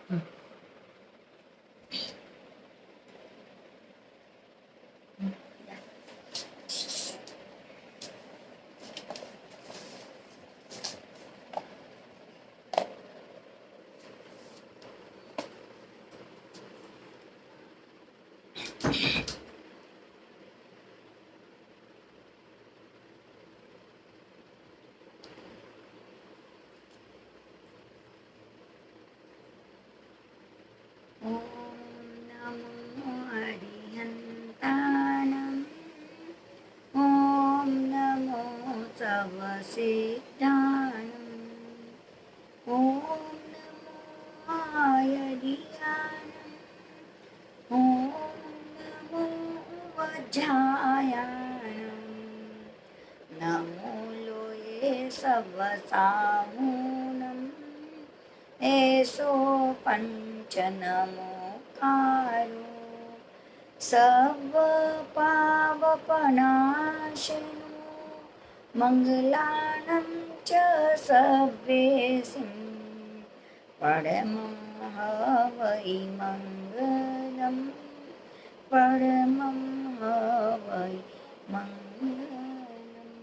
ॐ नमो अरिहन्ताणम् ॐ नमो सर्वसिद्धाणम् ॐ नमो आयर्याणम् ॐ नमो वज्रायाणम् नमो लोये सवसामूनम् एषो पञ्चनमोकारो सर्वपावपनाशिनो मङ्गलानं च सर्वेसिं परमं हवै मङ्गलं परमं हवै मङ्गलम्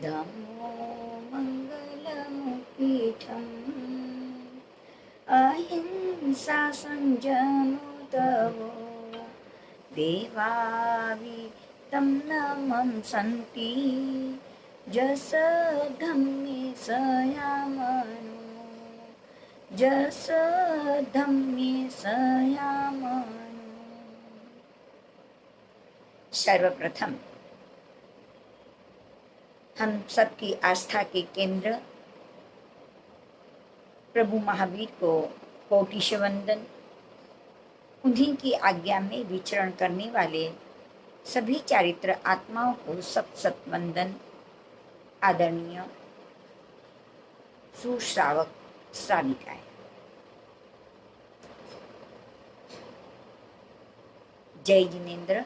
धम्मो मङ्गलमुपीठम् अहिंसा संयमो तवो देवावितं नमंसन्ति जसधम्मे संयामनो जसधम्मे संयामनो। सर्वप्रथम हम सबकी आस्था के केंद्र प्रभु महावीर को कोटि वंदन। उन्हीं की आज्ञा में विचरण करने वाले सभी चारित्र आत्माओं को सत सत वंदन। आदरणीय सुश्रावक श्राविकाएं, जय जिनेन्द्र।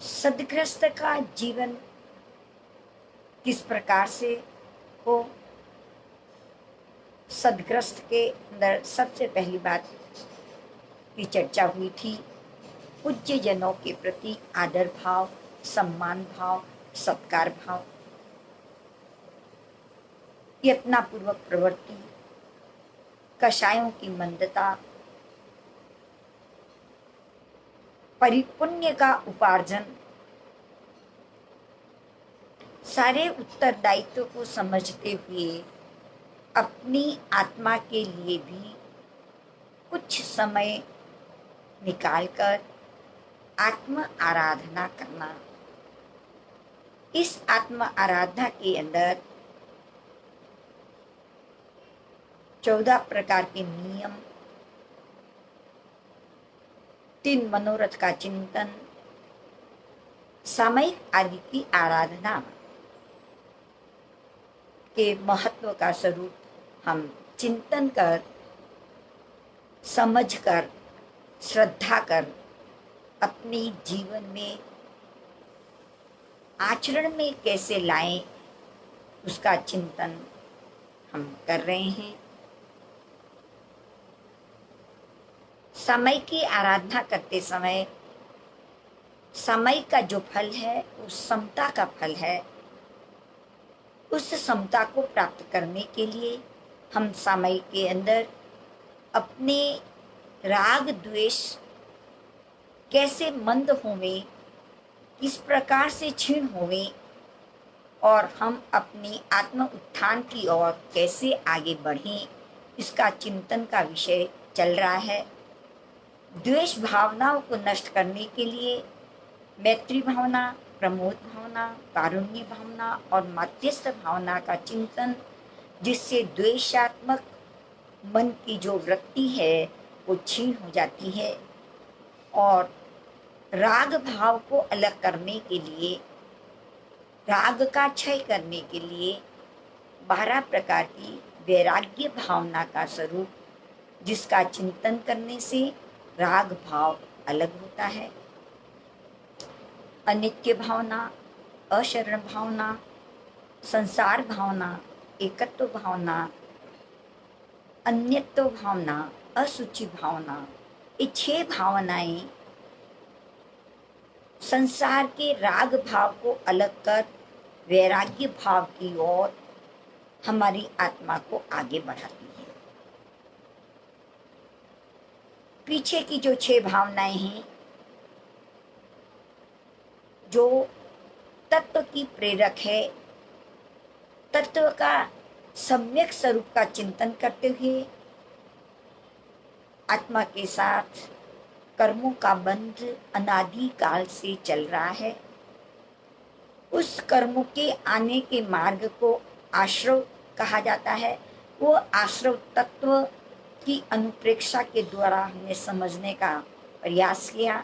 सदग्रस्त का जीवन किस प्रकार से हो, सदग्रस्त के अंदर सबसे पहली बात की चर्चा हुई थी पूज्य जनों के प्रति आदर भाव, सम्मान भाव, सत्कार भाव, यत्नापूर्वक प्रवृत्ति, कषायों की मंदता, परिपुण्य का उपार्जन, सारे उत्तरदायित्व को समझते हुए अपनी आत्मा के लिए भी कुछ समय निकालकर आत्म आराधना करना। इस आत्म आराधना के अंदर 14 प्रकार के नियम, 3 मनोरथ का चिंतन, सामयिक आदि की आराधना के महत्व का स्वरूप हम चिंतन कर, समझ कर, श्रद्धा कर अपने जीवन में आचरण में कैसे लाएं, उसका चिंतन हम कर रहे हैं। समय की आराधना करते समय समय का जो फल है वो समता का फल है। उस समता को प्राप्त करने के लिए हम समय के अंदर अपने राग द्वेष कैसे मंद होवें, किस प्रकार से क्षीण होवें और हम अपनी आत्म उत्थान की ओर कैसे आगे बढ़ें, इसका चिंतन का विषय चल रहा है। द्वेष भावनाओं को नष्ट करने के लिए मैत्री भावना, प्रमोद भावना, कारुण्य भावना और मध्यस्थ भावना का चिंतन, जिससे द्वेषात्मक मन की जो वृत्ति है वो क्षीण हो जाती है और राग भाव को अलग करने के लिए, राग का क्षय करने के लिए 12 प्रकार की वैराग्य भावना का स्वरूप, जिसका चिंतन करने से राग भाव अलग होता है। अनित्य भावना, अशरण भावना, संसार भावना, एकत्व भावना, अन्यत्व भावना, असुचि भावना, ये 6 भावनाएं संसार के राग भाव को अलग कर वैराग्य भाव की ओर हमारी आत्मा को आगे बढ़ाती है। पीछे की जो 6 भावनाएं हैं, जो तत्व की प्रेरक है, तत्व का सम्यक स्वरूप का चिंतन करते हुए आत्मा के साथ कर्मों का बंध अनादि काल से चल रहा है, उस कर्मों के आने के मार्ग को आश्रव कहा जाता है। वो आश्रव तत्व की अनुप्रेक्षा के द्वारा हमने समझने का प्रयास किया।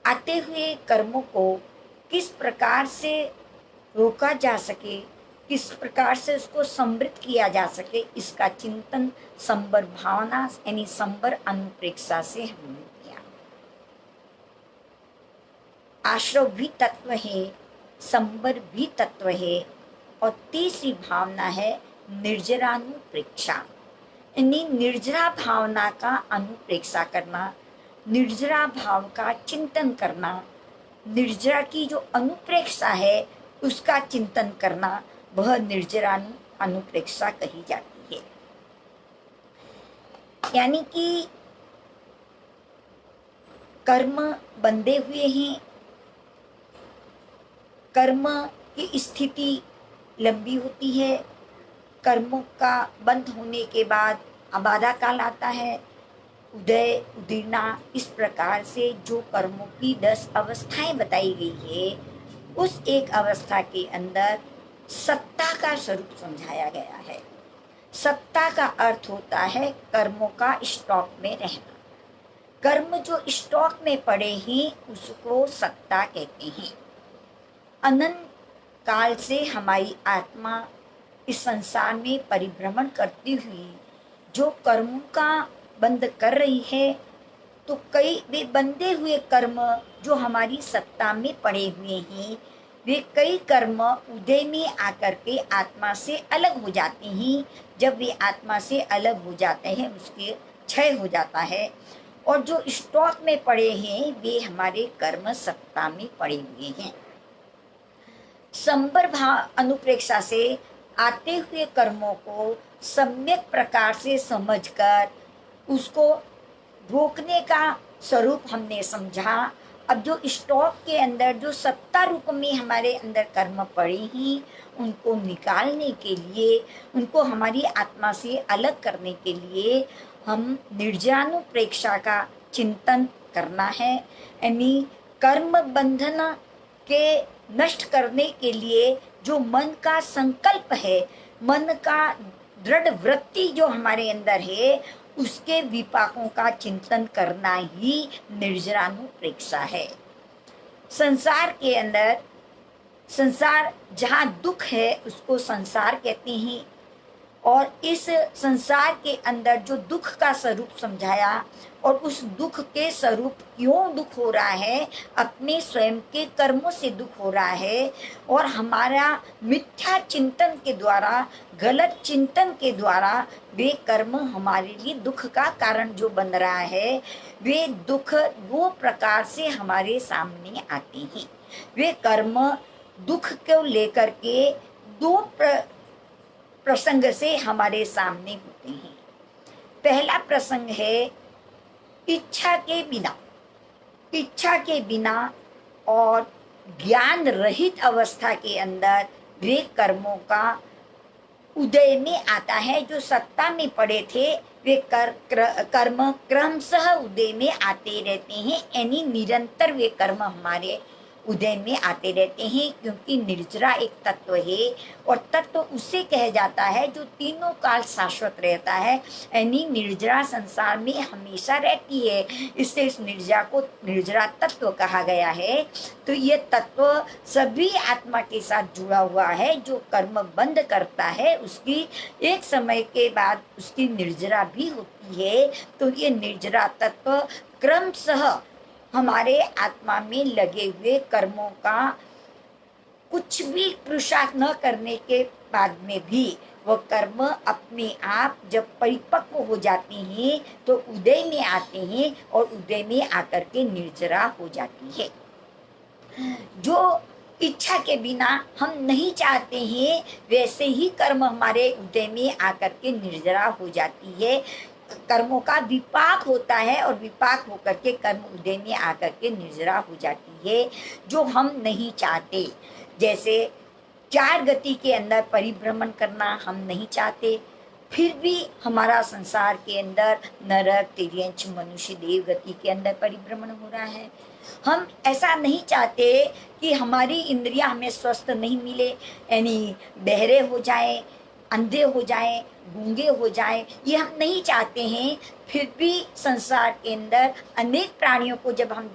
आते हुए कर्मों को किस प्रकार से रोका जा सके, किस प्रकार से उसको समृद्ध किया जा सके, इसका चिंतन संबर भावना यानी संबर अनुप्रेक्षा से हमने किया। आश्रव भी तत्व है, संबर भी तत्व है, और तीसरी भावना है निर्जरानुप्रेक्षा, यानी निर्जरा भावना का अनुप्रेक्षा करना, निर्जरा भाव का चिंतन करना, निर्जरा की जो अनुप्रेक्षा है उसका चिंतन करना, वह निर्जरानु अनुप्रेक्षा कही जाती है। यानी कि कर्म बंधे हुए हैं, कर्म की स्थिति लंबी होती है, कर्मों का बंद होने के बाद अबाधा काल आता है, उदय उदीर्णा, इस प्रकार से जो कर्मों की 10 अवस्थाएं बताई गई है, उस एक अवस्था के अंदर सत्ता का स्वरूप समझाया गया है। सत्ता का अर्थ होता है कर्मों का स्टॉक में रहना। कर्म जो स्टॉक में पड़े हैं उसको सत्ता कहते हैं। अनंत काल से हमारी आत्मा इस संसार में परिभ्रमण करती हुई जो कर्मों का बंद कर रही है, तो कई वे बंधे हुए कर्म जो हमारी सत्ता में पड़े हुए हैं, वे कई कर्म उदय में आकर के आत्मा से अलग हो जाते हैं। जब वे आत्मा से अलग हो जाते हैं उसके क्षय हो जाता है, और जो स्टॉक में पड़े हैं वे हमारे कर्म सत्ता में पड़े हुए हैं। संबर भाव अनुप्रेक्षा से आते हुए कर्मों को सम्यक प्रकार से समझकर उसको रोकने का स्वरूप हमने समझा। अब जो स्टॉक के अंदर जो सत्ता रूप में हमारे अंदर कर्म पड़े हैं, उनको निकालने के लिए, उनको हमारी आत्मा से अलग करने के लिए हम निर्जरानुप्रेक्षा का चिंतन करना है। यानी कर्म बंधन के नष्ट करने के लिए जो मन का संकल्प है, मन का दृढ़ वृत्ति जो हमारे अंदर है, उसके विपाकों का चिंतन करना ही निर्जरानुप्रेक्षा है। संसार के अंदर, संसार जहाँ दुख है उसको संसार कहते हैं, और इस संसार के अंदर जो दुख का स्वरूप समझाया, और उस दुख के स्वरूप क्यों दुख हो रहा है, अपने स्वयं के कर्मों से दुख हो रहा है, और हमारा मिथ्या चिंतन के द्वारा, गलत चिंतन के द्वारा वे कर्म हमारे लिए दुख का कारण जो बन रहा है, वे दुख वो प्रकार से हमारे सामने आते हैं। वे कर्म दुख को लेकर के दो प्रसंग से हमारे सामने होते हैं। पहला प्रसंग है इच्छा के बिना, इच्छा के बिना और ज्ञान रहित अवस्था के अंदर वे कर्मों का उदय में आता है। जो सत्ता में पड़े थे वे कर्म क्रमशः उदय में आते रहते हैं, यानी निरंतर वे कर्म हमारे उदय में आते रहते हैं, क्योंकि निर्जरा एक तत्व है, और तत्व उसे कहा जाता है जो तीनों काल शाश्वत रहता है, यानी निर्जरा संसार में हमेशा रहती है, इससे इस निर्जरा को निर्जरा तत्व कहा गया है। तो ये तत्व सभी आत्मा के साथ जुड़ा हुआ है। जो कर्म बंद करता है उसकी एक समय के बाद उसकी निर्जरा भी होती है। तो ये निर्जरा तत्व क्रमशः हमारे आत्मा में लगे हुए कर्मों का कुछ भी पुरुषार्थ न करने के बाद में भी वो कर्म अपने आप जब परिपक्व हो जाते हैं तो उदय में आते हैं और उदय में आकर के निर्जरा हो जाती है। जो इच्छा के बिना हम नहीं चाहते हैं वैसे ही कर्म हमारे उदय में आकर के निर्जरा हो जाती है। कर्मों का विपाक होता है और विपाक होकर के कर्म उदय में आकर के निर्जरा हो जाती है जो हम नहीं चाहते। जैसे चार गति के अंदर परिभ्रमण करना हम नहीं चाहते, फिर भी हमारा संसार के अंदर नरक, तिर्यंच, मनुष्य, देव गति के अंदर परिभ्रमण हो रहा है। हम ऐसा नहीं चाहते कि हमारी इंद्रियां हमें स्वस्थ नहीं मिले, यानी बहरे हो जाए, अंधे हो जाए, गूंगे हो जाए, ये हम नहीं चाहते हैं। फिर भी संसार के अंदर अनेक प्राणियों को जब हम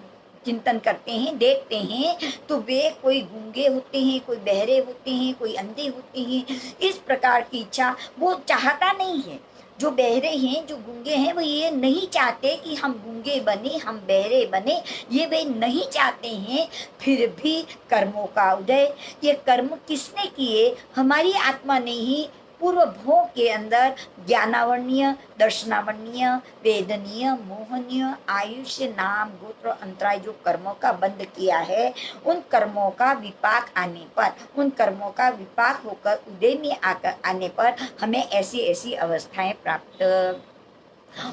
चिंतन करते हैं, देखते हैं, तो वे कोई गूंगे होते हैं, कोई बहरे होते हैं, कोई अंधे होते हैं। इस प्रकार की इच्छा वो चाहता नहीं है। जो बहरे हैं, जो गूंगे हैं, वो ये नहीं चाहते कि हम गूंगे बने, हम बहरे बने, ये वे नहीं चाहते हैं। फिर भी कर्मों का उदय, ये कर्म किसने किए? हमारी आत्मा ने ही पूर्व भोग के अंदर ज्ञानावरणीय, दर्शनावरणीय, वेदनीय, मोहनीय, आयुष्य, नाम, गोत्र, अंतराय जो कर्मों का बंध किया है, उन कर्मों का विपाक आने पर, उन कर्मों का विपाक होकर उदय में आकर आने पर हमें ऐसी ऐसी अवस्थाएं प्राप्त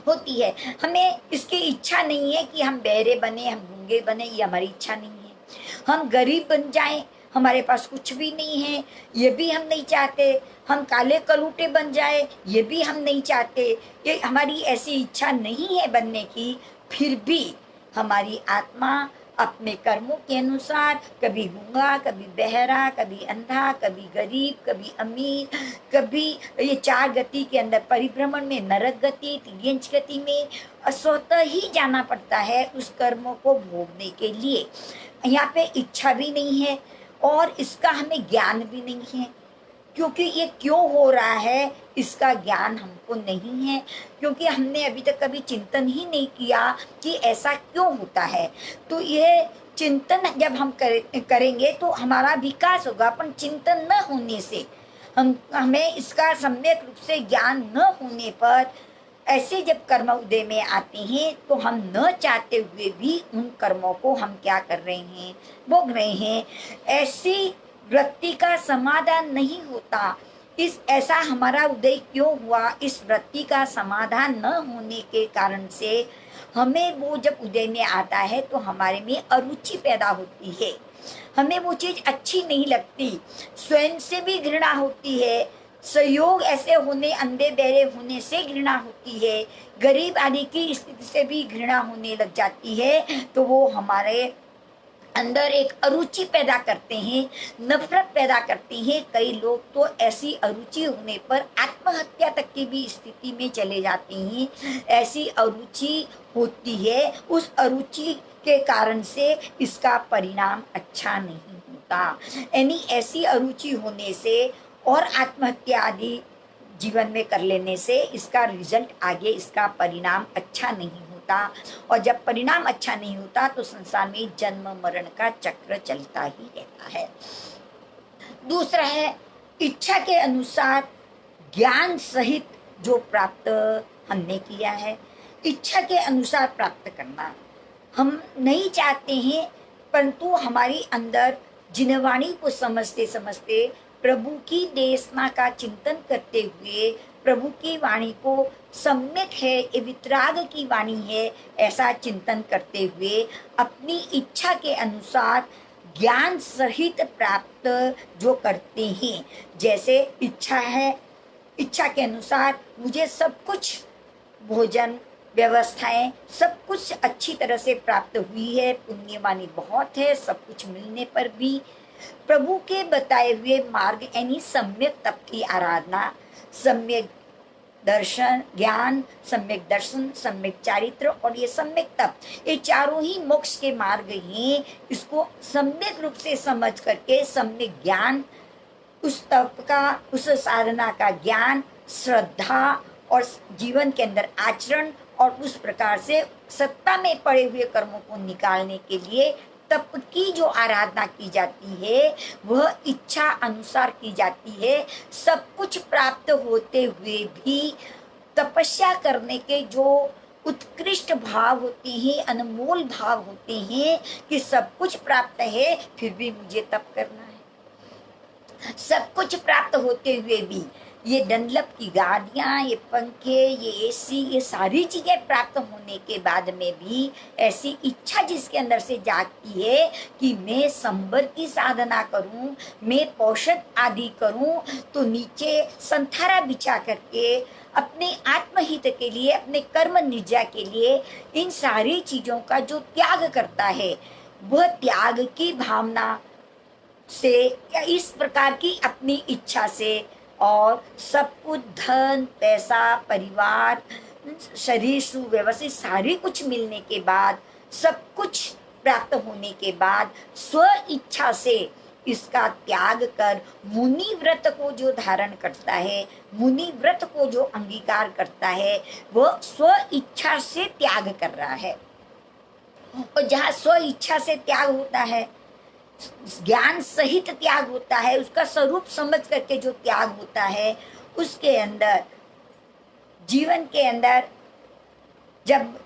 होती है। हमें इसकी इच्छा नहीं है कि हम बहरे बने, हम गूंगे बने, ये हमारी इच्छा नहीं है। हम गरीब बन जाएं, हमारे पास कुछ भी नहीं है, ये भी हम नहीं चाहते। हम काले कलूटे बन जाए, ये भी हम नहीं चाहते। ये हमारी ऐसी इच्छा नहीं है बनने की। फिर भी हमारी आत्मा अपने कर्मों के अनुसार कभी गूंगा, कभी बहरा, कभी अंधा, कभी गरीब, कभी अमीर, कभी ये चार गति के अंदर परिभ्रमण में, नरक गति, तिर्यंच गति में स्वतः ही जाना पड़ता है उस कर्मों को भोगने के लिए। यहाँ पे इच्छा भी नहीं है और इसका हमें ज्ञान भी नहीं है, क्योंकि ये क्यों हो रहा है इसका ज्ञान हमको नहीं है, क्योंकि हमने अभी तक कभी चिंतन ही नहीं किया कि ऐसा क्यों होता है। तो ये चिंतन जब हम करेंगे तो हमारा विकास होगा। पर चिंतन न होने से, हमें इसका सम्यक रूप से ज्ञान न होने पर ऐसे जब कर्म उदय में आते हैं तो हम न चाहते हुए भी उन कर्मों को हम क्या कर रहे हैं, भोग रहे हैं। ऐसी वृत्ति का समाधान नहीं होता। इस ऐसा हमारा उदय क्यों हुआ, इस वृत्ति का समाधान न होने के कारण से हमें वो जब उदय में आता है तो हमारे में अरुचि पैदा होती है। हमें वो चीज अच्छी नहीं लगती, स्वयं से भी घृणा होती है, सहयोग ऐसे होने, अंधे बहरे होने से घृणा होती है, गरीब आदि की स्थिति से भी घृणा होने लग जाती है। तो वो हमारे अंदर एक अरुचि पैदा करते हैं, नफरत पैदा करते हैं। कई लोग तो ऐसी अरुचि होने पर आत्महत्या तक की भी स्थिति में चले जाते हैं। ऐसी अरुचि होती है, उस अरुचि के कारण से इसका परिणाम अच्छा नहीं होता। यानी ऐसी अरुचि होने से और आत्महत्या आदि जीवन में कर लेने से इसका रिजल्ट आगे, इसका परिणाम अच्छा नहीं होता। और जब परिणाम अच्छा नहीं होता तो संसार में जन्म मरण का चक्र चलता ही रहता है। दूसरा है इच्छा के अनुसार ज्ञान सहित जो प्राप्त हमने किया है, इच्छा के अनुसार प्राप्त करना हम नहीं चाहते हैं, परंतु हमारी अंदर जिनवाणी को समझते समझते, प्रभु की देशना का चिंतन करते हुए, प्रभु की वाणी को सम्यक है, ये वितराग की वाणी है, ऐसा चिंतन करते हुए अपनी इच्छा के अनुसार ज्ञान सहित प्राप्त जो करते हैं। जैसे इच्छा है, इच्छा के अनुसार मुझे सब कुछ भोजन व्यवस्थाएं सब कुछ अच्छी तरह से प्राप्त हुई है, पुण्यवानी बहुत है, सब कुछ मिलने पर भी प्रभु के बताए हुए मार्ग यानी सम्यक तप की आराधना, सम्यक दर्शन ज्ञान, सम्यक दर्शन, सम्यक चारित्र और ये सम्यक तप, ये चारों ही मोक्ष के मार्ग हैं। इसको सम्यक रूप से समझ करके सम्यक ज्ञान, उस तप का, उस साधना का ज्ञान, श्रद्धा और जीवन के अंदर आचरण, और उस प्रकार से सत्ता में पड़े हुए कर्मों को निकालने के लिए तप की जो आराधना की जाती है वह इच्छा अनुसार की जाती है। सब कुछ प्राप्त होते हुए भी तपस्या करने के जो उत्कृष्ट भाव होते हैं, अनमोल भाव होते हैं कि सब कुछ प्राप्त है फिर भी मुझे तप करना है। सब कुछ प्राप्त होते हुए भी ये डनलप की गाड़ियां, ये पंखे, ये एसी, ये सारी चीजें प्राप्त होने के बाद में भी ऐसी इच्छा जिसके अंदर से जागती है कि मैं संबर की साधना करूं, मैं पोषण आदि करूं, तो नीचे संथारा बिछा करके अपने आत्महित के लिए, अपने कर्म निजा के लिए इन सारी चीजों का जो त्याग करता है, वह त्याग की भावना से या इस प्रकार की अपनी इच्छा से और सब कुछ धन, पैसा, परिवार, शरीर सुव्यवस्थित सारी कुछ मिलने के बाद, सब कुछ प्राप्त होने के बाद स्व इच्छा से इसका त्याग कर मुनि व्रत को जो धारण करता है, मुनि व्रत को जो अंगीकार करता है, वह स्व इच्छा से त्याग कर रहा है। और जहाँ स्व इच्छा से त्याग होता है, ज्ञान सहित त्याग होता है, उसका स्वरूप समझ करके जो त्याग होता है, उसके अंदर जीवन के अंदर जब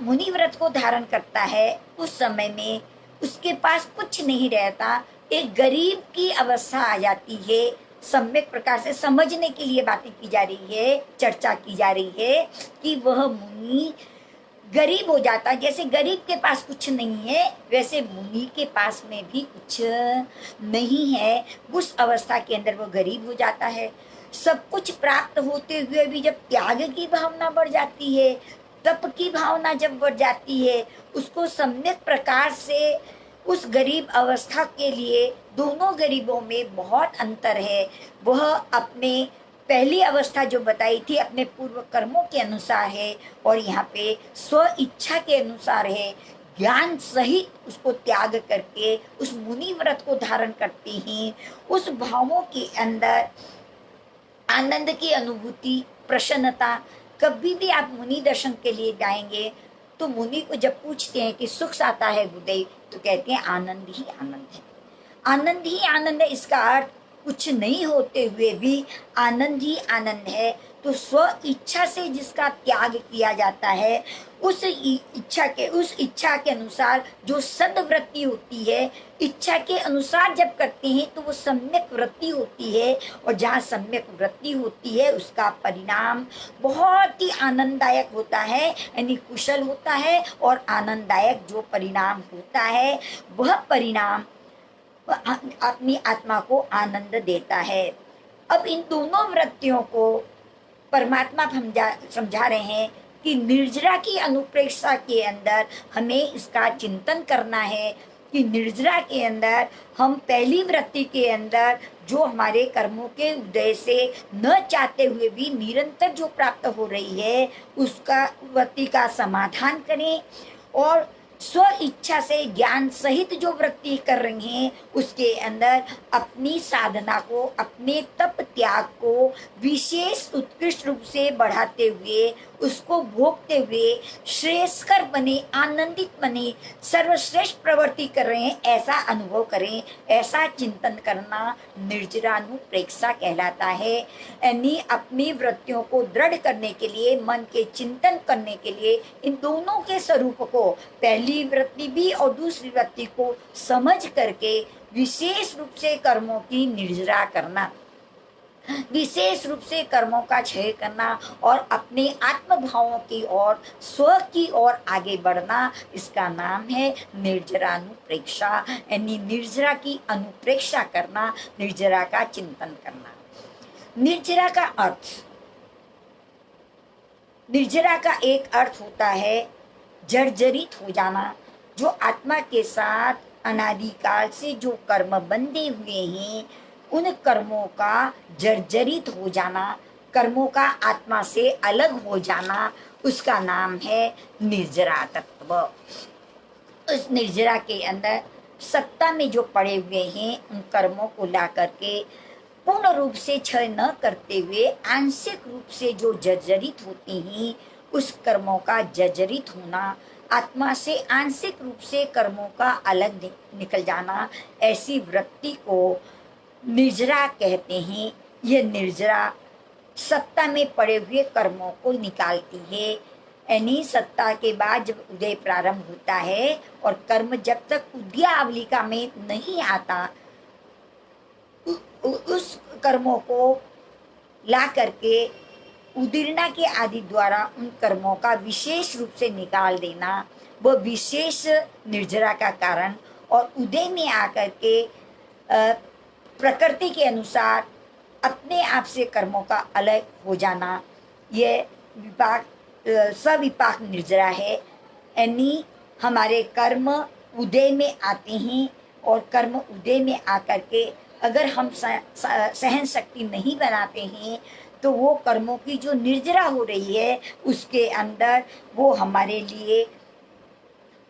मुनि व्रत को धारण करता है उस समय में उसके पास कुछ नहीं रहता, एक गरीब की अवस्था आ जाती है। सम्यक प्रकार से समझने के लिए बातें की जा रही है, चर्चा की जा रही है कि वह मुनि गरीब हो जाता है। जैसे गरीब के पास कुछ नहीं है वैसे मुनि के पास में भी कुछ नहीं है, उस अवस्था के अंदर वो गरीब हो जाता है। सब कुछ प्राप्त होते हुए भी जब त्याग की भावना बढ़ जाती है, तप की भावना जब बढ़ जाती है, उसको सम्यक प्रकार से उस गरीब अवस्था के लिए, दोनों गरीबों में बहुत अंतर है। वह अपने पहली अवस्था जो बताई थी अपने पूर्व कर्मों के अनुसार है और यहाँ पे स्व इच्छा के अनुसार है। ज्ञान सहित उसको त्याग करके उस मुनि व्रत को धारण करते हैं, उस भावों के अंदर आनंद की अनुभूति, प्रसन्नता। कभी भी आप मुनि दर्शन के लिए जाएंगे तो मुनि को जब पूछते हैं कि सुख आता है हृदय, तो कहते हैं आनंद ही आनंद है, आनंद ही आनंद है। इसका अर्थ कुछ नहीं होते हुए भी आनंद ही आनंद है। तो स्व इच्छा से जिसका त्याग किया जाता है, उस इच्छा के अनुसार जो सद्वृत्ति होती है, इच्छा के अनुसार जब करते हैं तो वो सम्यक वृत्ति होती है। और जहाँ सम्यक वृत्ति होती है उसका परिणाम बहुत ही आनंददायक होता है, यानी कुशल होता है। और आनंददायक जो परिणाम होता है वह परिणाम अपनी आत्मा को आनंद देता है। अब इन दोनों वृत्तियों को परमात्मा समझा रहे हैं कि निर्जरा की अनुप्रेक्षा के अंदर हमें इसका चिंतन करना है कि निर्जरा के अंदर हम पहली वृत्ति के अंदर जो हमारे कर्मों के उदय से न चाहते हुए भी निरंतर जो प्राप्त हो रही है उसका वृत्ति का समाधान करें, और स्व इच्छा से ज्ञान सहित जो वृत्ति कर रही हैं उसके अंदर अपनी साधना को, अपने तप त्याग को विशेष उत्कृष्ट रूप से बढ़ाते हुए, उसको भोगते हुए श्रेयस्कर बने, आनंदित बने, सर्वश्रेष्ठ प्रवृत्ति कर रहे हैं ऐसा अनुभव करें। ऐसा चिंतन करना निर्जरानुप्रेक्षा कहलाता है। यानी अपनी वृत्तियों को दृढ़ करने के लिए, मन के चिंतन करने के लिए इन दोनों के स्वरूप को, पहली वृत्ति भी और दूसरी वृत्ति को समझ करके विशेष रूप से कर्मों की निर्जरा करना, विशेष रूप से कर्मों का क्षय करना और अपने आत्म भावों की ओर, स्व की ओर आगे बढ़ना, इसका नाम है निर्जरानुप्रेक्षा। यानी निर्जरा की अनुप्रेक्षा करना, निर्जरा का चिंतन करना। निर्जरा का अर्थ, निर्जरा का एक अर्थ होता है जर्जरित हो जाना। जो आत्मा के साथ अनादिकाल से जो कर्म बंधे हुए हैं उन कर्मों का जर्जरित हो जाना, कर्मों का आत्मा से अलग हो जाना, उसका नाम है निर्जरा तत्व। उस निर्जरा के अंदर सत्ता में जो पड़े हुए हैं उन कर्मों को ला करके पूर्ण रूप से क्षय न करते हुए आंशिक रूप से जो जर्जरित होते हैं, उस कर्मों का जर्जरित होना, आत्मा से आंशिक रूप से कर्मों का अलग निकल जाना, ऐसी वृत्ति को निर्जरा कहते हैं। यह निर्जरा सत्ता में पड़े हुए कर्मों को निकालती है। यानी सत्ता के बाद जब उदय प्रारंभ होता है और कर्म जब तक उद्यावलिका में नहीं आता, उस कर्मों को ला करके उदीर्णा के आदि द्वारा उन कर्मों का विशेष रूप से निकाल देना, वह विशेष निर्जरा का कारण, और उदय में आकर के प्रकृति के अनुसार अपने आप से कर्मों का अलग हो जाना, ये विपाक सविपाक निर्जरा है। यानी हमारे कर्म उदय में आते हैं और कर्म उदय में आकर के अगर हम सहन शक्ति नहीं बनाते हैं तो वो कर्मों की जो निर्जरा हो रही है उसके अंदर वो हमारे लिए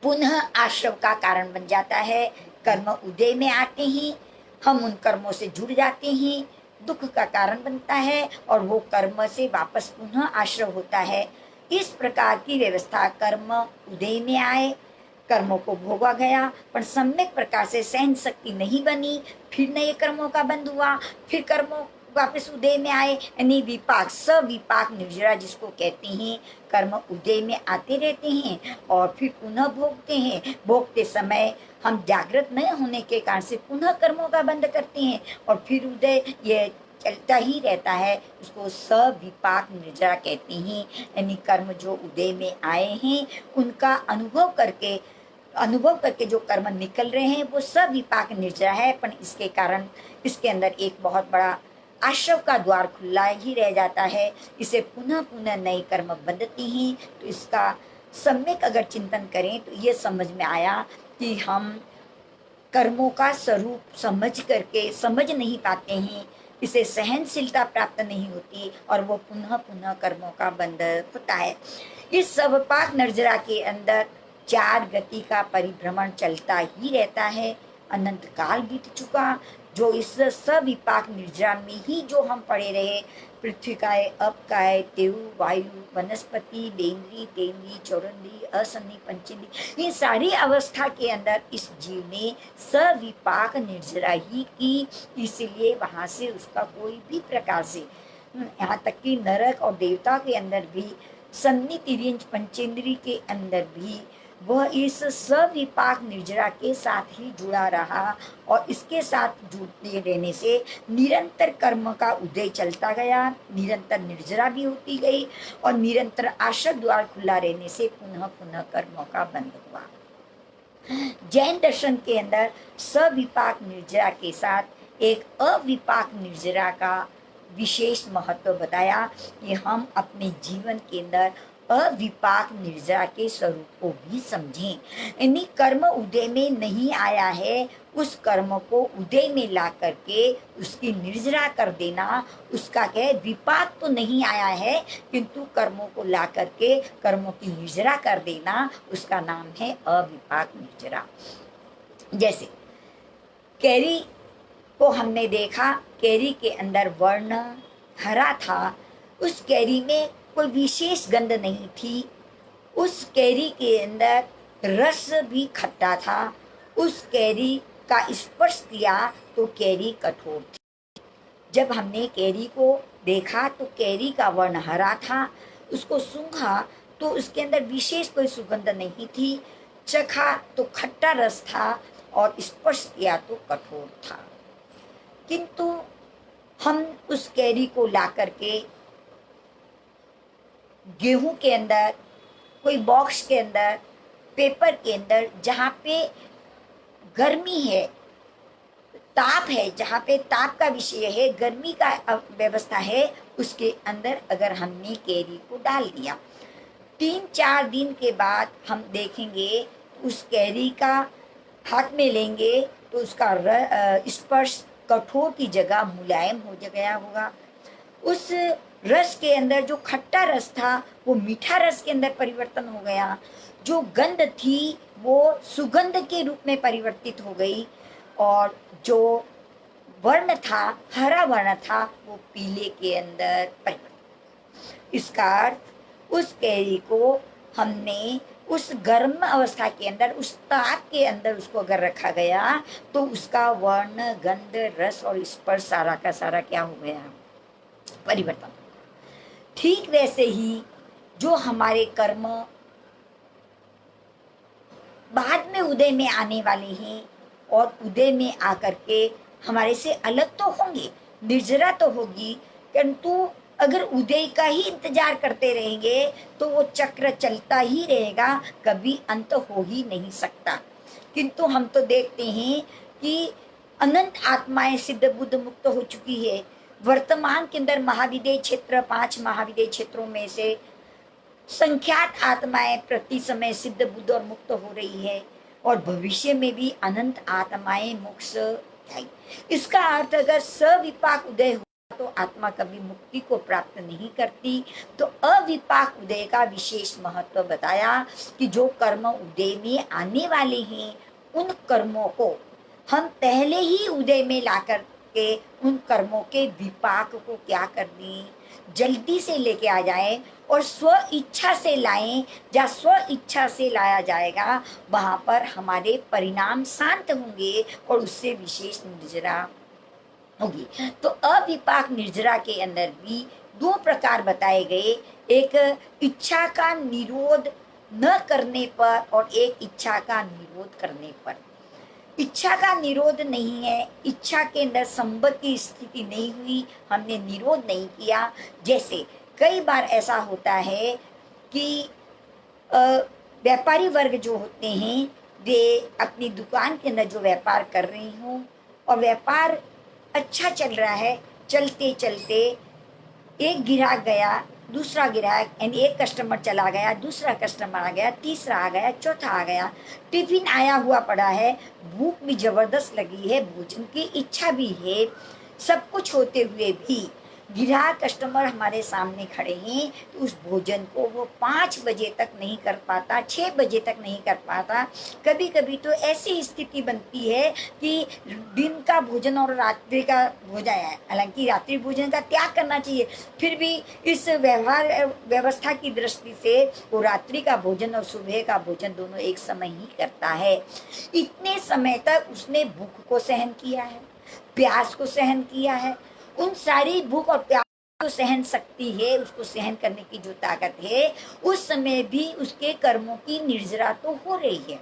पुनः आश्रव का कारण बन जाता है। कर्म उदय में आते ही हम उन कर्मों से जुड़ जाते हैं, दुख का कारण बनता है और वो कर्म से वापस पुनः आश्रव होता है। इस प्रकार की व्यवस्था, कर्म उदय में आए, कर्मों को भोगा गया पर सम्यक प्रकार से सहन शक्ति नहीं बनी, फिर नए कर्मों का बंध हुआ, फिर कर्मों वापस उदय में आए, यानी विपाक, सविपाक निर्जरा जिसको कहते हैं। कर्म उदय में आते रहते हैं और फिर पुनः भोगते हैं। भोगते समय हम जागृत न होने के कारण से पुनः कर्मों का बंध करते हैं और फिर उदय ये चलता ही रहता है। उसको सविपाक निर्जरा कहते हैं। यानी कर्म जो उदय में आए हैं उनका अनुभव करके जो कर्म निकल रहे हैं वो सविपाक निर्जरा है, पर इसके कारण इसके अंदर एक बहुत बड़ा आश्रव का द्वार खुला ही रह जाता है। इसे पुनः पुनः नए कर्म बंधते हैं। तो इसका सम्यक अगर चिंतन करें तो ये समझ में आया कि हम कर्मों का स्वरूप समझ नहीं पाते हैं, इसे सहनशीलता प्राप्त नहीं होती और वो पुनः पुनः कर्मों का बंध होता है। इस सवपाक निर्जरा के अंदर 4 गति का परिभ्रमण चलता ही रहता है। अनंत काल बीत चुका, जो इस सविपाक निर्जरा में ही जो हम पड़े रहे, पृथ्वी काय, अप काय, तेव, वायु, वनस्पति, बेंद्री, तेंद्री, चौरंदी, असंदी, पंचेंद्री, इन सारी अवस्था के अंदर इस जीव ने सविपाक निर्जरा ही की। इसलिए वहां से उसका कोई भी प्रकार से, यहाँ तक कि नरक और देवता के अंदर भी, सन्नी, तिर्यंच, पंचेंद्री के अंदर भी वह इस सविपाक निर्जरा के साथ ही जुड़ा रहा और इसके साथ जुड़ते रहने से निरंतर कर्म का उदय चलता गया, निरंतर निर्जरा भी होती गई और निरंतर आश्रय द्वार खुला रहने से पुनः पुनः कर्मों का बंध हुआ। जैन दर्शन के अंदर सविपाक निर्जरा के साथ एक अविपाक निर्जरा का विशेष महत्व बताया कि हम अपने जीवन के अंदर अविपाक निर्जरा के स्वरूप को भी समझें। यानी कर्म उदय में नहीं आया है, उस कर्म को उदय में ला करके उसकी निर्जरा कर देना, उसका क्या है, विपाक तो नहीं आया है किंतु कर्मों को ला करके कर्मों की निर्जरा कर देना, उसका नाम है अविपाक निर्जरा। जैसे कैरी को हमने देखा, कैरी के अंदर वर्ण हरा था, उस कैरी में कोई विशेष गंध नहीं थी, उस कैरी के अंदर रस भी खट्टा था, उस कैरी का स्पर्श किया तो कैरी कठोर थी। जब हमने कैरी को देखा तो कैरी का वर्ण हरा था, उसको सूंघा तो उसके अंदर विशेष कोई सुगंध नहीं थी, चखा तो खट्टा रस था और स्पर्श किया तो कठोर था। किंतु हम उस कैरी को ला करके गेहूं के अंदर, कोई बॉक्स के अंदर, पेपर के अंदर, जहाँ पे गर्मी है, ताप है, जहाँ पे ताप का विषय है, गर्मी का व्यवस्था है, उसके अंदर अगर हमने कैरी को डाल दिया, 3-4 दिन के बाद हम देखेंगे उस कैरी का हाथ में लेंगे तो उसका स्पर्श कठोर की जगह मुलायम हो गया होगा। उस रस के अंदर जो खट्टा रस था वो मीठा रस के अंदर परिवर्तन हो गया, जो गंध थी वो सुगंध के रूप में परिवर्तित हो गई और जो वर्ण था, हरा वर्ण था, वो पीले के अंदर परिवर्तित। इसका अर्थ उस कैरी को हमने उस गर्म अवस्था के अंदर, उस ताप के अंदर उसको अगर रखा गया तो उसका वर्ण, गंध, रस और स्पर्श सारा का सारा क्या हो गया, परिवर्तन। ठीक वैसे ही जो हमारे कर्म बाद में उदय में आने वाले हैं और उदय में आकर के हमारे से अलग तो होंगे, निर्जरा तो होगी, किंतु अगर उदय का ही इंतजार करते रहेंगे तो वो चक्र चलता ही रहेगा, कभी अंत हो ही नहीं सकता। किंतु हम तो देखते हैं कि अनंत आत्माएं सिद्ध बुद्ध मुक्त हो चुकी है। वर्तमान के अंदर महाविद्य क्षेत्र, 5 महाविद्य क्षेत्रों में से संख्यात आत्माएं प्रति समय सिद्ध बुद्ध और मुक्त हो रही है और भविष्य में भी अनंत आत्माएं मोक्ष जाएगी। इसका अर्थ अगर सविपाक उदय हुआ तो आत्मा कभी मुक्ति को प्राप्त नहीं करती। तो अविपाक उदय का विशेष महत्व बताया कि जो कर्म उदय में आने वाले हैं उन कर्मों को हम पहले ही उदय में ला कर के उन कर्मों के विपाक को क्या कर दें, जल्दी से लेके आ जाए और स्व इच्छा से लाएं। जहाँ स्व इच्छा से लाया जाएगा वहां पर हमारे परिणाम शांत होंगे और उससे विशेष निर्जरा होगी। तो अविपाक निर्जरा के अंदर भी 2 प्रकार बताए गए, एक इच्छा का निरोध न करने पर और एक इच्छा का निरोध करने पर। इच्छा का निरोध नहीं है, इच्छा के अंदर संबद्ध की स्थिति नहीं हुई, हमने निरोध नहीं किया। जैसे कई बार ऐसा होता है कि व्यापारी वर्ग जो होते हैं वे अपनी दुकान के अंदर जो व्यापार कर रही हूँ और व्यापार अच्छा चल रहा है, चलते चलते एक ग्राहक गया, दूसरा ग्राहक, यानी एक कस्टमर चला गया, दूसरा कस्टमर आ गया, तीसरा आ गया, चौथा आ गया, टिफिन आया हुआ पड़ा है, भूख भी जबरदस्त लगी है, भोजन की इच्छा भी है, सब कुछ होते हुए भी ग्राहक कस्टमर हमारे सामने खड़े हैं तो उस भोजन को वो 5 बजे तक नहीं कर पाता, 6 बजे तक नहीं कर पाता। कभी कभी तो ऐसी स्थिति बनती है कि दिन का भोजन और रात्रि का भोजन है, हालांकि रात्रि भोजन का त्याग करना चाहिए, फिर भी इस व्यवहार व्यवस्था की दृष्टि से वो रात्रि का भोजन और सुबह का भोजन दोनों एक समय ही करता है। इतने समय तक उसने भूख को सहन किया है, प्यास को सहन किया है, उन सारी भूख और प्यास को सहन शक्ति है, उसको सहन करने की जो ताकत है, उस समय भी उसके कर्मों की निर्जरा तो हो रही है।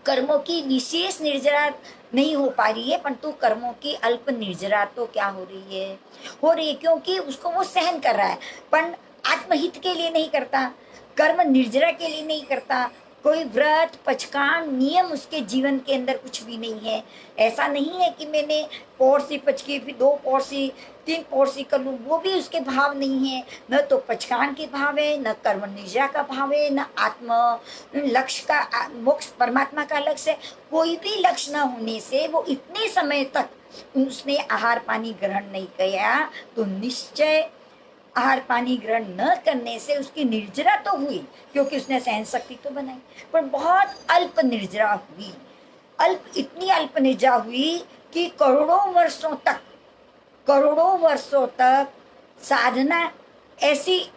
कर्मों की विशेष निर्जरा नहीं हो पा रही है, परंतु कर्मों की अल्प निर्जरा तो क्या हो रही है, हो रही है, क्योंकि उसको वो सहन कर रहा है, पर आत्महित के लिए नहीं करता, कर्म निर्जरा के लिए नहीं करता। कोई व्रत पचकान नियम उसके जीवन के अंदर कुछ भी नहीं है। ऐसा नहीं है कि मैंने पौरसी पचकी, फिर 2 पौरसी 3 पौरसी कर लूँ, वो भी उसके भाव नहीं है। न तो पचकान के भाव है, न कर्म निर्जरा का भाव है, न आत्म लक्ष्य का, मोक्ष परमात्मा का लक्ष्य है। कोई भी लक्ष्य न होने से वो इतने समय तक उसने आहार पानी ग्रहण नहीं किया, तो निश्चय आहार पानी ग्रहण न करने से उसकी निर्जरा तो हुई, क्योंकि उसने सहन शक्ति तो बनाई, पर बहुत अल्प निर्जरा हुई। इतनी अल्प निर्जरा हुई कि करोड़ों वर्षों तक साधना ऐसी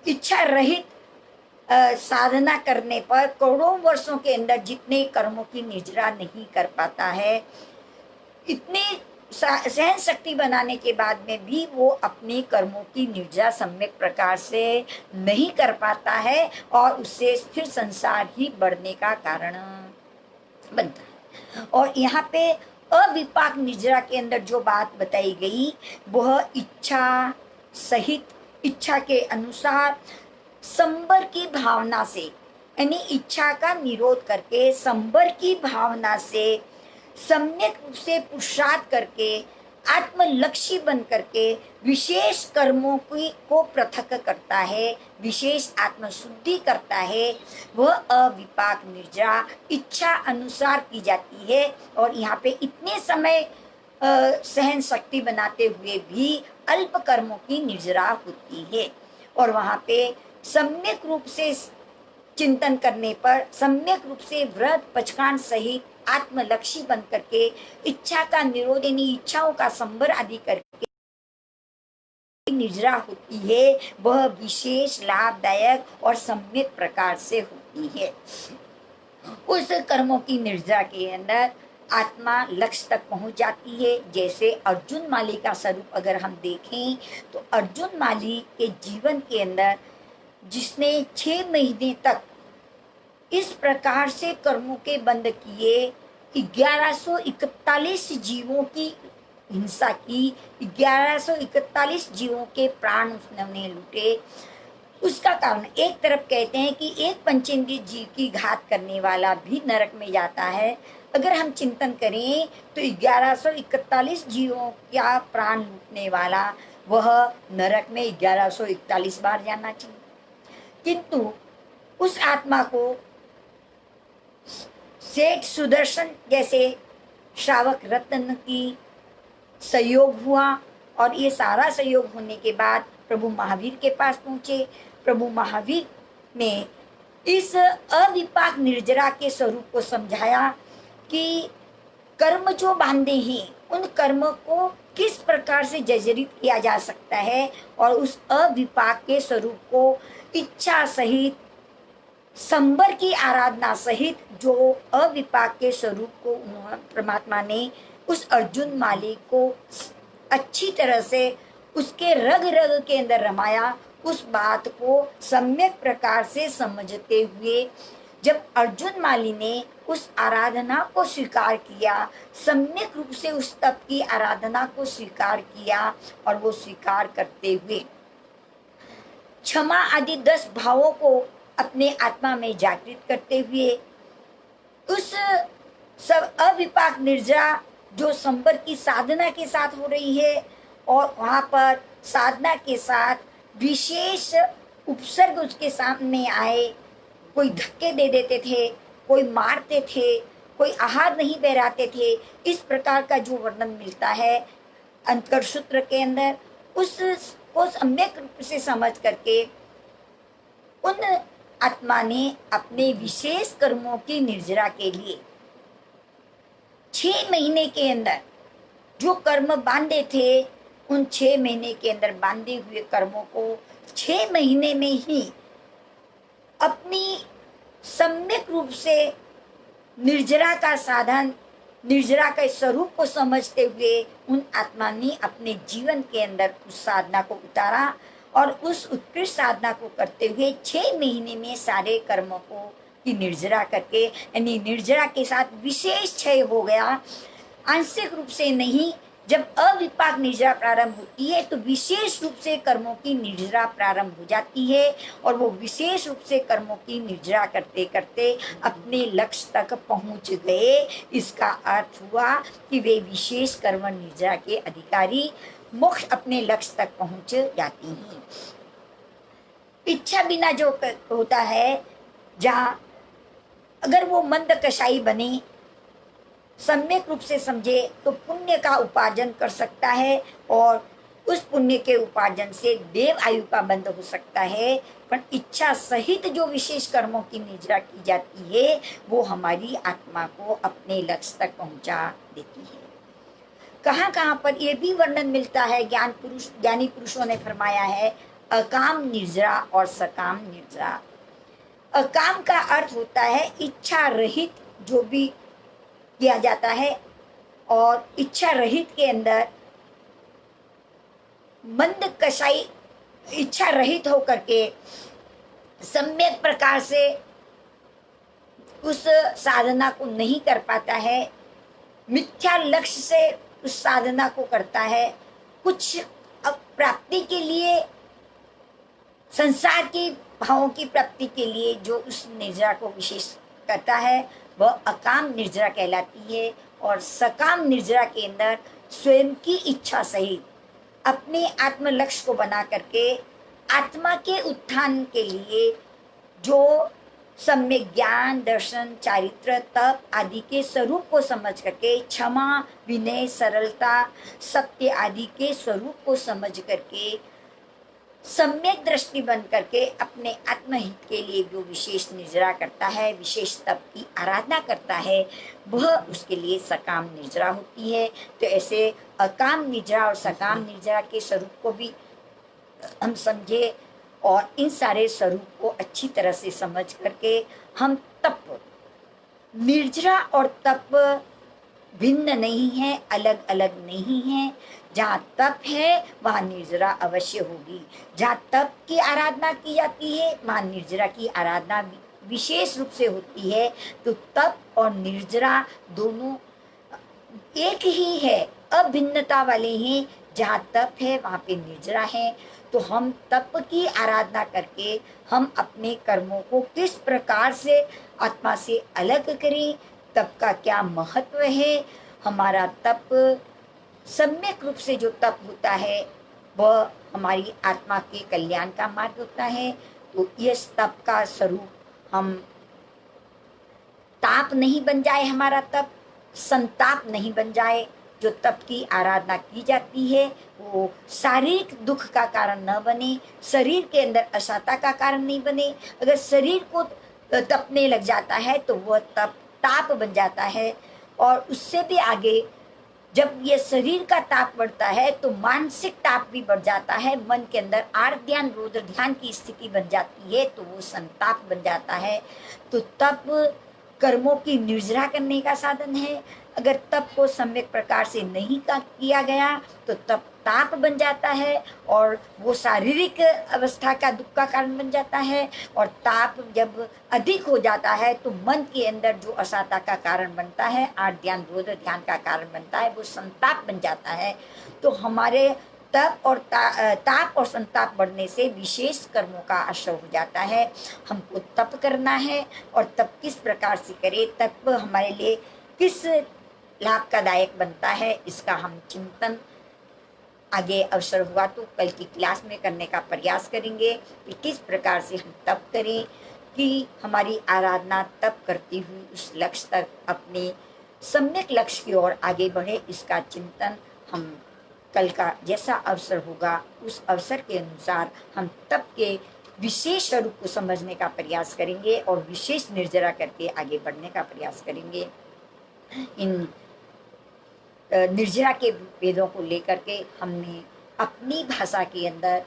इच्छा रहित साधना करने पर करोड़ों वर्षों के अंदर जितने कर्मों की निर्जरा नहीं कर पाता है, इतने सहन शक्ति बनाने के बाद में भी वो अपने कर्मों की निर्जरा सम्यक प्रकार से नहीं कर पाता है और उससे फिर संसार ही बढ़ने का कारण बनता है। और यहाँ पे अविपाक निर्जरा के अंदर जो बात बताई गई वह इच्छा सहित, इच्छा के अनुसार संबर की भावना से, यानी इच्छा का निरोध करके संबर की भावना से सम्यक रूप से पुरुषार्थ करके आत्मलक्षी बन करके विशेष कर्मों को पृथक करता है, विशेष आत्मशुद्धि करता है, वह अविपाक निर्जरा इच्छा अनुसार की जाती है। और यहाँ पे इतने समय सहन शक्ति बनाते हुए भी अल्प कर्मों की निर्जरा होती है। और वहाँ पे सम्यक रूप से चिंतन करने पर, सम्यक रूप से व्रत पचकान सहित आत्मलक्षी बन करके इच्छा का निरोध, यानी इच्छाओं का संबर आदि करके निर्जरा होती है वह विशेष लाभदायक और सम्यक प्रकार से होती है। उस कर्मों की निर्जरा के अंदर आत्मा लक्ष्य तक पहुंच जाती है। जैसे अर्जुन माली का स्वरूप अगर हम देखें तो अर्जुन माली के जीवन के अंदर जिसने 6 महीने तक इस प्रकार से कर्मों के बंद किए, 1141 जीवों की हिंसा की, 1141 जीवों के प्राण उसने लूटे। उसका कारण एक तरफ कहते हैं कि एक पंचेंद्रिय जीव की घात करने वाला भी नरक में जाता है। अगर हम चिंतन करें तो 1141 जीवों का प्राण लूटने वाला वह नरक में 1141 बार जाना चाहिए, किंतु उस आत्मा को सेठ सुदर्शन जैसे श्रावक रत्न की सहयोग हुआ और ये सारा सहयोग होने के बाद प्रभु महावीर के पास पहुंचे। प्रभु महावीर ने इस अविपाक निर्जरा के स्वरूप को समझाया कि कर्म जो बांधे हैं उन कर्म को किस प्रकार से जर्जरित किया जा सकता है और उस अविपाक के स्वरूप को इच्छा सहित संबर की आराधना सहित जो अविपाक के स्वरूप को परमात्मा ने उस अर्जुन माली को अच्छी तरह से उसके रग रग के अंदर रमाया। उस बात को सम्यक प्रकार से समझते हुए जब अर्जुन माली ने उस आराधना को स्वीकार किया, सम्यक रूप से उस तप की आराधना को स्वीकार किया और वो स्वीकार करते हुए क्षमा आदि 10 भावों को अपने आत्मा में जागृत करते हुए उस सब अविपाक निर्जरा जो संबर की साधना के साथ हो रही है और वहां पर साधना के साथ विशेष उपसर्ग उसके सामने आए, कोई धक्के दे देते थे, कोई मारते थे, कोई आहार नहीं बहराते थे, इस प्रकार का जो वर्णन मिलता है अंतकर सूत्र के अंदर, उसको सम्यक रूप से समझ करके उन आत्मा ने अपने विशेष कर्मों की निर्जरा के लिए 6 महीने के अंदर जो कर्म बांधे थे उन 6 महीने के अंदर बांधे हुए कर्मों को 6 महीने में ही अपनी सम्यक रूप से निर्जरा का साधन, निर्जरा के स्वरूप को समझते हुए उन आत्मा ने अपने जीवन के अंदर उस साधना को उतारा और उस उत्कृष्ट साधना को करते हुए 6 महीने में सारे कर्मों को की निर्जरा करके, यानी निर्जरा के साथ विशेष क्षय हो गया, आंशिक रूप से नहीं। जब अविपाक निर्जरा प्रारंभ होती है तो विशेष रूप से कर्मों की निर्जरा प्रारंभ हो जाती है और वो विशेष रूप से कर्मों की निर्जरा करते करते अपने लक्ष्य तक पहुंच गए। इसका अर्थ हुआ कि वे विशेष कर्म निर्जरा के अधिकारी मोक्ष अपने लक्ष्य तक पहुंच जाती हैं। इच्छा बिना जो होता है, जहाँ अगर वो मंद कषाई बने, सम्यक रूप से समझे तो पुण्य का उपार्जन कर सकता है और उस पुण्य के उपार्जन से देव आयु का बंध हो सकता है। पर इच्छा सहित जो विशेष कर्मों की निर्जरा की जाती है वो हमारी आत्मा को अपने लक्ष्य तक पहुंचा देती है। कहाँ कहाँ पर यह भी वर्णन मिलता है, ज्ञानी पुरुषों ने फरमाया है अकाम निर्जरा और सकाम निर्जरा। अकाम का अर्थ होता है इच्छा रहित जो भी किया जाता है और इच्छा रहित के अंदर मंद कषाई इच्छा रहित होकर के सम्यक प्रकार से उस साधना को नहीं कर पाता है, मिथ्या लक्ष्य से उस साधना को करता है, कुछ प्राप्ति के लिए, संसार की भावों की प्राप्ति के लिए जो उस निर्जरा को विशेष करता है वह अकाम निर्जरा कहलाती है। और सकाम निर्जरा के अंदर स्वयं की इच्छा सहित अपने आत्म लक्ष्य को बना करके आत्मा के उत्थान के लिए जो सम्यक ज्ञान, दर्शन, चारित्र, तप आदि के स्वरूप को समझ करके, क्षमा, विनय, सरलता, सत्य आदि के स्वरूप को समझ करके सम्यक दृष्टि बन करके अपने आत्महित के लिए जो विशेष निर्जरा करता है, विशेष तप की आराधना करता है, वह उसके लिए सकाम निर्जरा होती है। तो ऐसे अकाम निर्जरा और सकाम निर्जरा के स्वरूप को भी हम समझे और इन सारे स्वरूप को अच्छी तरह से समझ करके हम तप, निर्जरा और तप भिन्न नहीं है, अलग अलग नहीं है। जहाँ तप है वहाँ निर्जरा अवश्य होगी। जहाँ तप की आराधना की जाती है वहाँ निर्जरा की आराधना विशेष रूप से होती है। तो तप और निर्जरा दोनों एक ही है, अभिन्नता वाले हैं। जहाँ तप है वहाँ पे निर्जरा है। तो हम तप की आराधना करके हम अपने कर्मों को किस प्रकार से आत्मा से अलग करें, तप का क्या महत्व है। हमारा तप, सम्यक रूप से जो तप होता है वह हमारी आत्मा के कल्याण का मार्ग होता है। तो इस तप का स्वरूप हम ताप नहीं बन जाए, हमारा तप संताप नहीं बन जाए। जो तप की आराधना की जाती है वो शारीरिक दुख का कारण न बने, शरीर के अंदर अशांति का कारण नहीं बने। अगर शरीर को तपने लग जाता है तो वह तप ताप बन जाता है। और उससे भी आगे जब ये शरीर का ताप बढ़ता है तो मानसिक ताप भी बढ़ जाता है। मन के अंदर आर्त ध्यान रौद्र ध्यान की स्थिति बन जाती है तो वो संताप बन जाता है। तो तप कर्मों की निर्जरा करने का साधन है। अगर तप को सम्यक प्रकार से नहीं किया गया तो तप ताप बन जाता है और वो शारीरिक अवस्था का दुख का कारण बन जाता है। और ताप जब अधिक हो जाता है तो मन के अंदर जो अशांति का कारण बनता है, आर्त ध्यान रौद्र ध्यान का कारण बनता है, वो संताप बन जाता है। तो हमारे तप और ताप और संताप बढ़ने से विशेष कर्मों का आश्रय हो जाता है। हमको तप करना है और तप किस प्रकार से करें, तप हमारे लिए किस लाभदायक बनता है, इसका हम चिंतन आगे अवसर हुआ तो कल की क्लास में करने का प्रयास करेंगे कि किस प्रकार से हम तप करें कि हमारी आराधना तप करती हुई उस लक्ष्य तक, अपने सम्यक लक्ष्य की ओर आगे बढ़े। इसका चिंतन हम कल का जैसा अवसर होगा उस अवसर के अनुसार हम तप के विशेष स्वरूप को समझने का प्रयास करेंगे और विशेष निर्जरा करके आगे बढ़ने का प्रयास करेंगे। इन निर्जरा के वेदों को लेकर के हमने अपनी भाषा के अंदर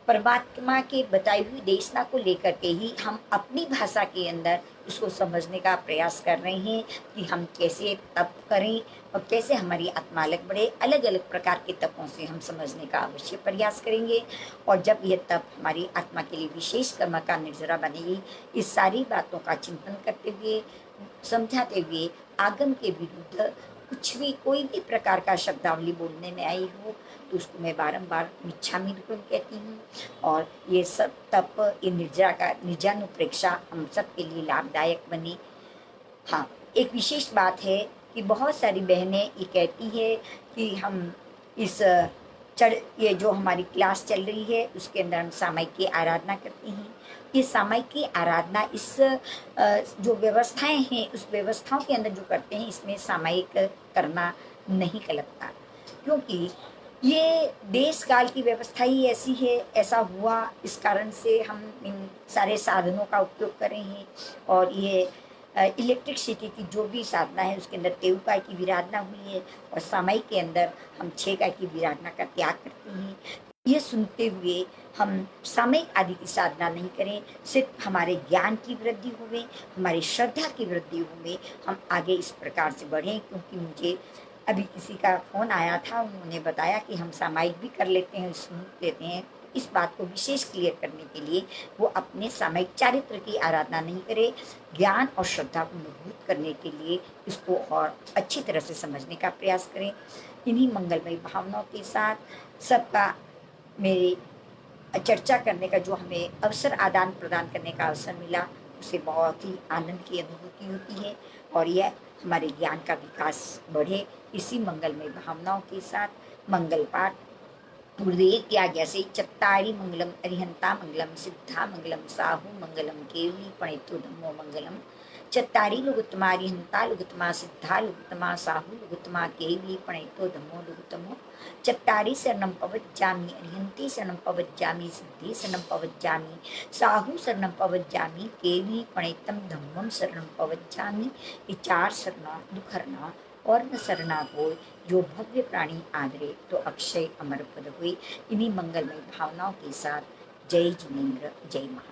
परमात्मा के बताई हुई देशना को लेकर के ही हम अपनी भाषा के अंदर इसको समझने का प्रयास कर रहे हैं कि हम कैसे तप करें और कैसे हमारी आत्मा अलग बढ़े। अलग अलग प्रकार के तपों से हम समझने का अवश्य प्रयास करेंगे। और जब यह तप हमारी आत्मा के लिए विशेष कर्म का निर्जरा बनेगी, इस सारी बातों का चिंतन करते हुए, समझाते हुए, आगम के विरुद्ध कुछ भी कोई भी प्रकार का शब्दावली बोलने में आई हो तो उसको मैं बारंबार मिच्छामि दुक्कड़म कहती हूँ। और ये सब तप, ये निर्जरा का निर्जरानुप्रेक्षा हम सब के लिए लाभदायक बने। हाँ, एक विशेष बात है कि बहुत सारी बहनें ये कहती है कि हम इस ये जो हमारी क्लास चल रही है उसके अंदर हम सामायिक की आराधना करती हैं। ये सामायिक की आराधना इस जो व्यवस्थाएं हैं उस व्यवस्थाओं के अंदर जो करते हैं इसमें सामायिक करना नहीं लगता, क्योंकि ये देश काल की व्यवस्था ही ऐसी है, ऐसा हुआ, इस कारण से हम इन सारे साधनों का उपयोग कर रहे हैं। और ये इलेक्ट्रिसिटी की जो भी साधना है उसके अंदर तेऊकाय की विराधना हुई है और सामायिक के अंदर हम 6 काय की विराधना का त्याग करते हैं। ये सुनते हुए हम सामयिक आदि की साधना नहीं करें, सिर्फ हमारे ज्ञान की वृद्धि हुए, हमारी श्रद्धा की वृद्धि हुए, हम आगे इस प्रकार से बढ़ें। क्योंकि मुझे अभी किसी का फोन आया था, उन्होंने बताया कि हम सामायिक भी कर लेते हैं, सुन लेते हैं। इस बात को विशेष क्लियर करने के लिए वो अपने सामायिक चारित्र की आराधना नहीं करे, ज्ञान और श्रद्धा को मजबूत करने के लिए इसको और अच्छी तरह से समझने का प्रयास करें। इन्हीं मंगलमय भावनाओं के साथ सबका मेरी चर्चा करने का जो हमें अवसर, आदान प्रदान करने का अवसर मिला, उसे बहुत ही आनंद की अनुभूति होती है और यह हमारे ज्ञान का विकास बढ़े। इसी मंगलमय भावनाओं के साथ मंगल पाठ गुरुदेव की आज्ञा से चत्तारी मंगलम अरिहंता मंगलम सिद्धा मंगलम साहू मंगलम केवली पणितो धम्मो मंगलम चत्तारी लुगुत्तमा अरिहंता लुगुत्तमा सिद्धा लुगुत्तमा साहू लुगुत्तमा केवली पणितो धम्मो लुगुत्तमो चत्तारी शरणम पवज्जामि अरिहंती शरणम पवज्जामि सिद्धि शरणम पवज्जामि साहू शरणम पवज्जामि केवली पणितम धम्मम शरणम पवज्जामि। ये 4 शरणा दुखहरणा और न शरणागत होय, जो भव्य प्राणी आदरे तो अक्षय अमर पद हुई। इन्हीं मंगलमय भावनाओं के साथ जय जिनेन्द्र, जय महाराज।